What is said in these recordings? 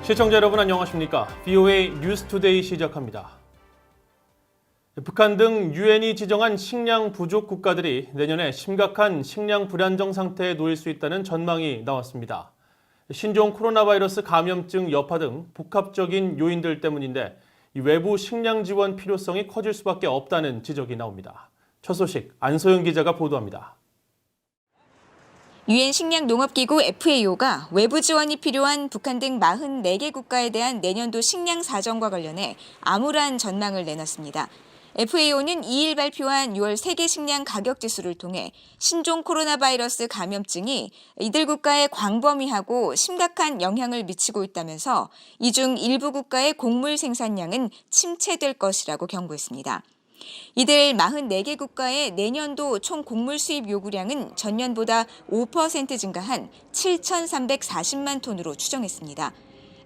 시청자 여러분 안녕하십니까? VOA 뉴스투데이 시작합니다. 북한 등 유엔이 지정한 식량 부족 국가들이 내년에 심각한 식량 불안정 상태에 놓일 수 있다는 전망이 나왔습니다. 신종 코로나 바이러스 감염증 여파 등 복합적인 요인들 때문인데 외부 식량 지원 필요성이 커질 수밖에 없다는 지적이 나옵니다. 첫 소식 안소영 기자가 보도합니다. 유엔 식량농업기구 FAO가 외부 지원이 필요한 북한 등 44개 국가에 대한 내년도 식량 사정과 관련해 암울한 전망을 내놨습니다. FAO는 2일 발표한 6월 세계 식량 가격 지수를 통해 신종 코로나 바이러스 감염증이 이들 국가에 광범위하고 심각한 영향을 미치고 있다면서 이 중 일부 국가의 곡물 생산량은 침체될 것이라고 경고했습니다. 이들 44개 국가의 내년도 총 곡물 수입 요구량은 전년보다 5% 증가한 7,340만 톤으로 추정했습니다.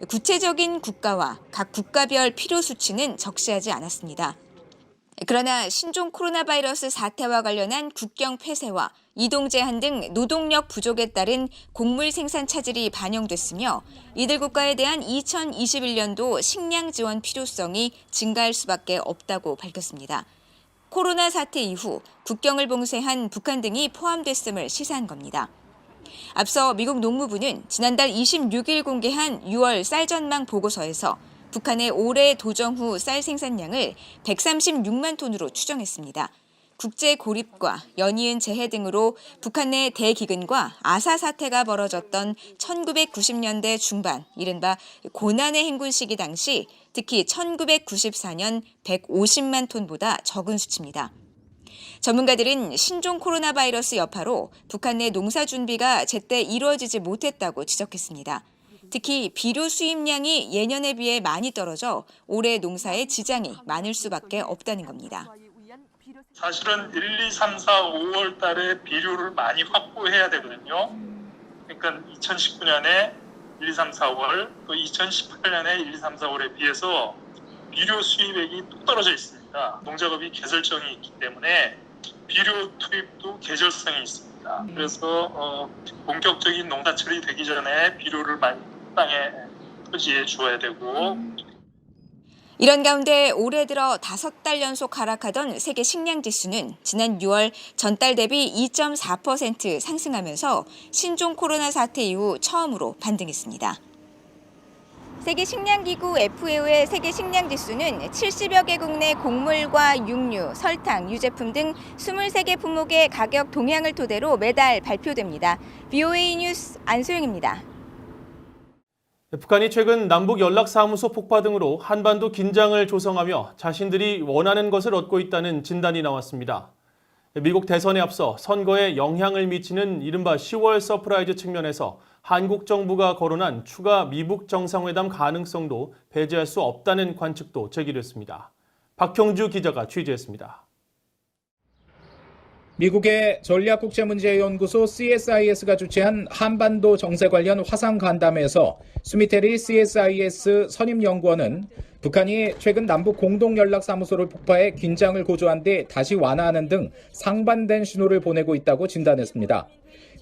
구체적인 국가와 각 국가별 필요 수치는 적시하지 않았습니다. 그러나 신종 코로나 바이러스 사태와 관련한 국경 폐쇄와 이동 제한 등 노동력 부족에 따른 곡물 생산 차질이 반영됐으며 이들 국가에 대한 2021년도 식량 지원 필요성이 증가할 수밖에 없다고 밝혔습니다. 코로나 사태 이후 국경을 봉쇄한 북한 등이 포함됐음을 시사한 겁니다. 앞서 미국 농무부는 지난달 26일 공개한 6월 쌀 전망 보고서에서 북한의 올해 도정 후 쌀 생산량을 136만 톤으로 추정했습니다. 국제 고립과 연이은 재해 등으로 북한 내 대기근과 아사 사태가 벌어졌던 1990년대 중반, 이른바 고난의 행군 시기 당시 특히 1994년 150만 톤보다 적은 수치입니다. 전문가들은 신종 코로나 바이러스 여파로 북한 내 농사 준비가 제때 이루어지지 못했다고 지적했습니다. 특히 비료 수입량이 예년에 비해 많이 떨어져 올해 농사에 지장이 많을 수밖에 없다는 겁니다. 사실은 1, 2, 3, 4, 5월 달에 비료를 많이 확보해야 되거든요. 그러니까 2019년에 1, 2, 3, 4월, 또 2018년에 1, 2, 3, 4월에 비해서 비료 수입액이 뚝 떨어져 있습니다. 농작업이 계절성이 있기 때문에 비료 투입도 계절성이 있습니다. 그래서 본격적인 농사철이 되기 전에 비료를 많이 땅에 토지에 주어야 되고. 이런 가운데 올해 들어 5달 연속 하락하던 세계 식량 지수는 지난 6월 전달 대비 2.4% 상승하면서 신종 코로나 사태 이후 처음으로 반등했습니다. 세계 식량기구 FAO의 세계 식량 지수는 70여 개국 내 곡물과 육류, 설탕, 유제품 등 23개 품목의 가격 동향을 토대로 매달 발표됩니다. VOA 뉴스 안소영입니다. 북한이 최근 남북 연락사무소 폭파 등으로 한반도 긴장을 조성하며 자신들이 원하는 것을 얻고 있다는 진단이 나왔습니다. 미국 대선에 앞서 선거에 영향을 미치는 이른바 10월 서프라이즈 측면에서 한국 정부가 거론한 추가 미북 정상회담 가능성도 배제할 수 없다는 관측도 제기됐습니다. 박형주 기자가 취재했습니다. 미국의 전략국제문제연구소 CSIS가 주최한 한반도 정세 관련 화상 간담회에서 수미테리 CSIS 선임연구원은 북한이 최근 남북 공동연락사무소를 폭파해 긴장을 고조한 뒤 다시 완화하는 등 상반된 신호를 보내고 있다고 진단했습니다.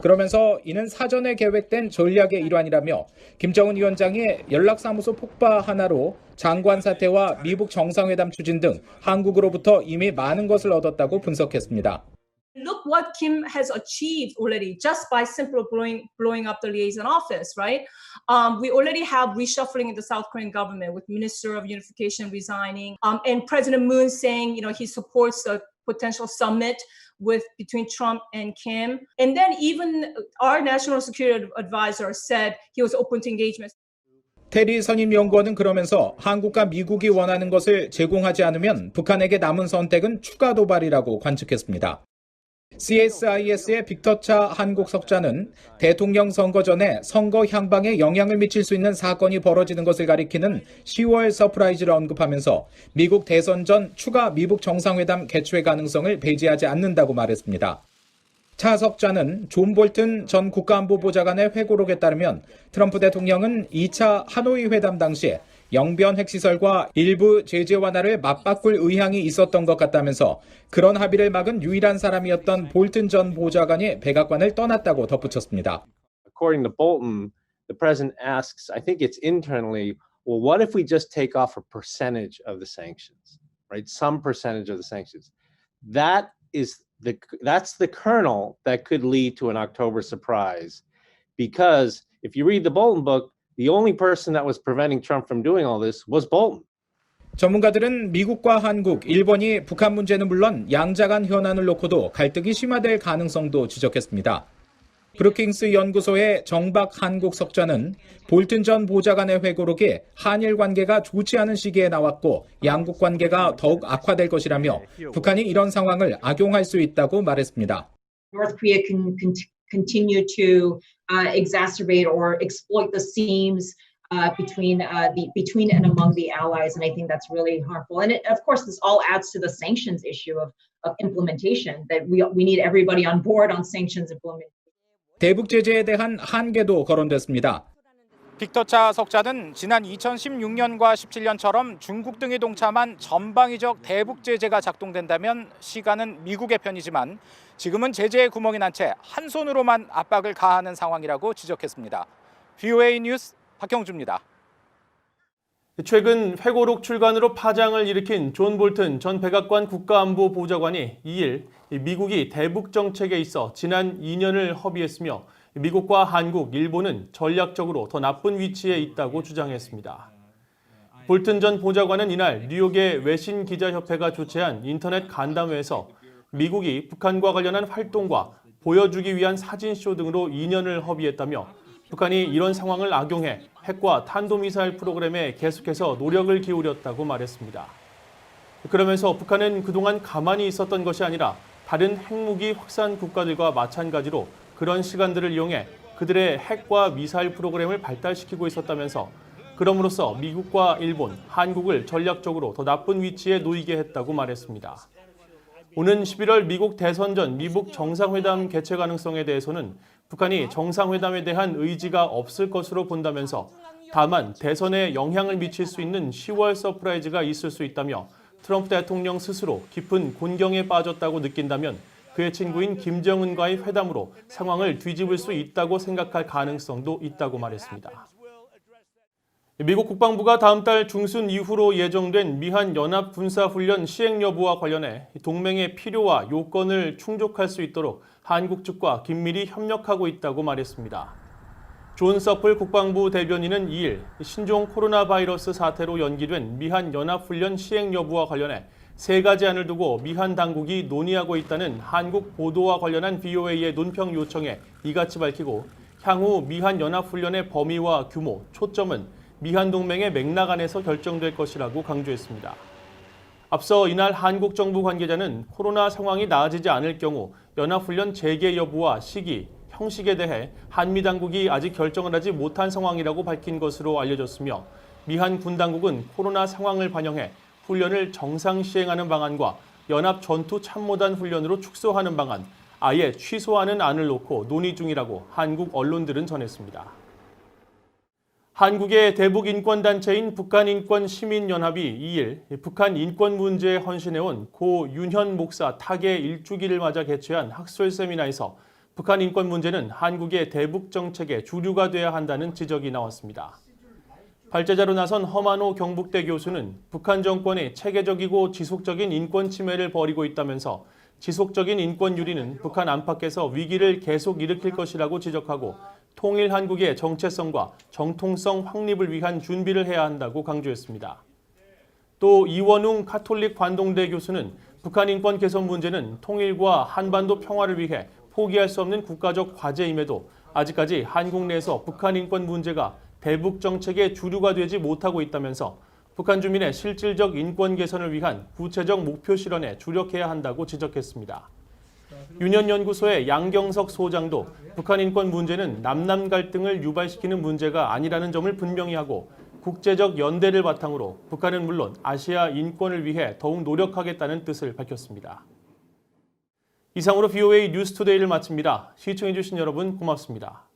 그러면서 이는 사전에 계획된 전략의 일환이라며 김정은 위원장이 연락사무소 폭파 하나로 장관 사퇴와 미북 정상회담 추진 등 한국으로부터 이미 많은 것을 얻었다고 분석했습니다. Look what Kim has achieved already just by simply blowing up the liaison office, right? We already have reshuffling in the South Korean government with Minister of Unification resigning, and President Moon saying, he supports a potential summit between Trump and Kim. And then even our national security advisor said he was open to engagement. 테리 선임연구원은 그러면서 한국과 미국이 원하는 것을 제공하지 않으면 북한에게 남은 선택은 추가 도발이라고 관측했습니다. CSIS의 빅터차 한국 석자는 대통령 선거 전에 선거 향방에 영향을 미칠 수 있는 사건이 벌어지는 것을 가리키는 10월 서프라이즈를 언급하면서 미국 대선 전 추가 미북 정상회담 개최 가능성을 배제하지 않는다고 말했습니다. 차 석자는 존 볼튼 전 국가안보보좌관의 회고록에 따르면 트럼프 대통령은 2차 하노이 회담 당시 영변 핵시설과 일부 제재 완화를 맞바꿀 의향이 있었던 것 같다면서 그런 합의를 막은 유일한 사람이었던 볼튼 전 보좌관이 백악관을 떠났다고 덧붙였습니다. According to Bolton, the president asks, I think it's internally, well, what if we just take off a percentage of the sanctions, right? Some percentage of the sanctions. That's the kernel that could lead to an October surprise. Because if you read the Bolton book, the only person that was preventing Trump from doing all this was Bolton. 전문가들은 미국과 한국, 일본이 북한 문제는 물론 양자 간 현안을 놓고도 갈등이 심화될 가능성도 지적했습니다. 브루킹스 연구소의 정박 한국 석좌는 볼튼 전 보좌관의 회고록에 한일 관계가 좋지 않은 시기에 나왔고 양국 관계가 더욱 악화될 것이라며 북한이 이런 상황을 악용할 수 있다고 말했습니다. North Korea can continue to exacerbate or exploit the seams between and among the allies, and I think that's really harmful. And of course, this all adds to the sanctions issue of implementation. That we need everybody on board on sanctions implementation. 대북 제재에 대한 한계도 거론됐습니다. 빅터차 석자는 지난 2016년과 17년처럼 중국 등이 동참한 전방위적 대북 제재가 작동된다면 시간은 미국의 편이지만 지금은 제재의 구멍이 난 채 한 손으로만 압박을 가하는 상황이라고 지적했습니다. VOA 뉴스 박형주입니다. 최근 회고록 출간으로 파장을 일으킨 존 볼튼 전 백악관 국가안보보좌관이 2일 미국이 대북 정책에 있어 지난 2년을 허비했으며 미국과 한국, 일본은 전략적으로 더 나쁜 위치에 있다고 주장했습니다. 볼튼 전 보좌관은 이날 뉴욕의 외신기자협회가 주최한 인터넷 간담회에서 미국이 북한과 관련한 활동과 보여주기 위한 사진쇼 등으로 2년을 허비했다며 북한이 이런 상황을 악용해 핵과 탄도미사일 프로그램에 계속해서 노력을 기울였다고 말했습니다. 그러면서 북한은 그동안 가만히 있었던 것이 아니라 다른 핵무기 확산 국가들과 마찬가지로 그런 시간들을 이용해 그들의 핵과 미사일 프로그램을 발달시키고 있었다면서 그럼으로써 미국과 일본, 한국을 전략적으로 더 나쁜 위치에 놓이게 했다고 말했습니다. 오는 11월 미국 대선 전 미북 정상회담 개최 가능성에 대해서는 북한이 정상회담에 대한 의지가 없을 것으로 본다면서 다만 대선에 영향을 미칠 수 있는 10월 서프라이즈가 있을 수 있다며 트럼프 대통령 스스로 깊은 곤경에 빠졌다고 느낀다면 그의 친구인 김정은과의 회담으로 상황을 뒤집을 수 있다고 생각할 가능성도 있다고 말했습니다. 미국 국방부가 다음 달 중순 이후로 예정된 미한 연합 군사훈련 시행 여부와 관련해 동맹의 필요와 요건을 충족할 수 있도록 한국 측과 긴밀히 협력하고 있다고 말했습니다. 존 서플 국방부 대변인은 2일 신종 코로나 바이러스 사태로 연기된 미한 연합훈련 시행 여부와 관련해 3가지 안을 두고 미한 당국이 논의하고 있다는 한국 보도와 관련한 VOA의 논평 요청에 이같이 밝히고 향후 미한 연합훈련의 범위와 규모, 초점은 미한 동맹의 맥락 안에서 결정될 것이라고 강조했습니다. 앞서 이날 한국 정부 관계자는 코로나 상황이 나아지지 않을 경우 연합훈련 재개 여부와 시기, 형식에 대해 한미 당국이 아직 결정을 하지 못한 상황이라고 밝힌 것으로 알려졌으며 미한 군 당국은 코로나 상황을 반영해 훈련을 정상 시행하는 방안과 연합 전투 참모단 훈련으로 축소하는 방안, 아예 취소하는 안을 놓고 논의 중이라고 한국 언론들은 전했습니다. 한국의 대북 인권단체인 북한인권시민연합이 2일 북한 인권 문제에 헌신해온 고 윤현 목사 타계 1주기를 맞아 개최한 학술 세미나에서 북한 인권 문제는 한국의 대북 정책의 주류가 돼야 한다는 지적이 나왔습니다. 발제자로 나선 허만호 경북대 교수는 북한 정권이 체계적이고 지속적인 인권 침해를 벌이고 있다면서 지속적인 인권 유린은 북한 안팎에서 위기를 계속 일으킬 것이라고 지적하고 통일 한국의 정체성과 정통성 확립을 위한 준비를 해야 한다고 강조했습니다. 또 이원웅 가톨릭 관동대 교수는 북한 인권 개선 문제는 통일과 한반도 평화를 위해 포기할 수 없는 국가적 과제임에도 아직까지 한국 내에서 북한 인권 문제가 대북 정책의 주류가 되지 못하고 있다면서 북한 주민의 실질적 인권 개선을 위한 구체적 목표 실현에 주력해야 한다고 지적했습니다. 윤현연구소의 양경석 소장도 북한 인권 문제는 남남 갈등을 유발시키는 문제가 아니라는 점을 분명히 하고 국제적 연대를 바탕으로 북한은 물론 아시아 인권을 위해 더욱 노력하겠다는 뜻을 밝혔습니다. 이상으로 VOA 뉴스투데이를 마칩니다. 시청해주신 여러분 고맙습니다.